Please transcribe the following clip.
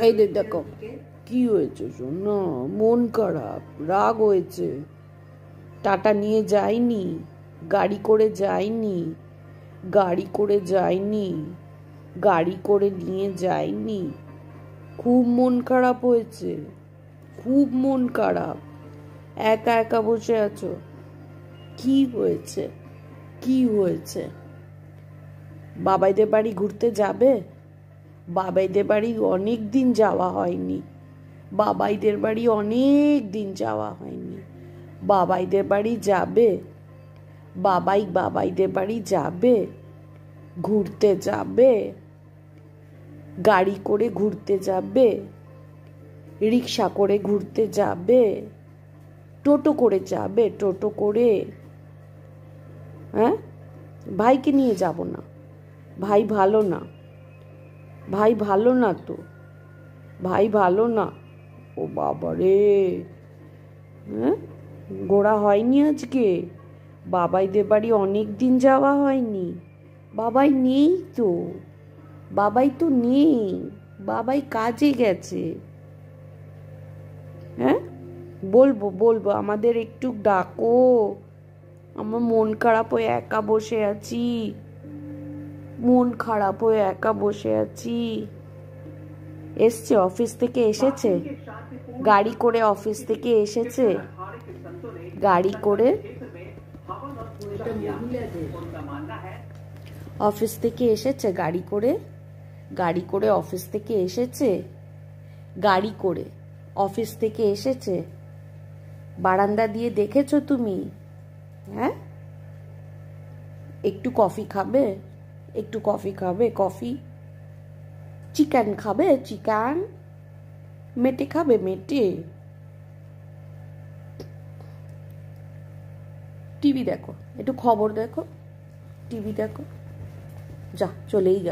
এই দেখো কি হয়েছে শোনো, মন খারাপ, রাগ হয়েছে। টাটা নিয়ে যায়নি, গাড়ি করে যায়নি, গাড়ি করে যায়নি, গাড়ি করে নিয়ে যায়নি। খুব মন খারাপ হয়েছে, খুব মন খারাপ। একা একা বসে আছো। কি হয়েছে, কি হয়েছে? বাবাইদের বাড়ি ঘুরতে যাবে? বাবাইদের বাড়ি অনেক দিন যাওয়া হয়নি। বাবাইদের বাড়ি অনেক দিন যাওয়া হয়নি। বাবাইদের বাড়ি যাবে? বাবাইদের বাড়ি যাবে? ঘুরতে যাবে? গাড়ি করে ঘুরতে যাবে? রিক্সা করে ঘুরতে যাবে? টোটো করে যাবে? টোটো করে? হ্যাঁ, ভাইকে নিয়ে যাব না। ভাই ভালো না, ভাই ভালো না তো, ভাই ভালো না। ও বাবা রে, হ্যাঁ, ঘোরা হয়নি আজকে? বাবাইদের বাড়ি অনেক দিন যাওয়া হয়নি। বাবাই নেই তো, বাবাই তো নেই, বাবাই কাজে গেছে। হ্যাঁ, বলবো বলবো, আমাদের একটু ডাকো। আমার মন খারাপ হয়ে একা বসে আছি, মন খারাপ হয়ে একা বসে আছি। এসছে অফিস থেকে, এসেছে গাড়ি করে, অফিস থেকে এসেছে গাড়ি করে, অফিস থেকে এসেছে গাড়ি করে, গাড়ি করে অফিস থেকে এসেছে, গাড়ি করে অফিস থেকে এসেছে। বারান্দা দিয়ে দেখেছো তুমি? হ্যাঁ, একটু কফি খাবে? একটু কফি খাবে? কফি? চিকেন খাবে? চিকেন? মেটে খাবে? মেটে? টিভি দেখো, একটু খবর দেখো, টিভি দেখো। যা, চলেই গেল।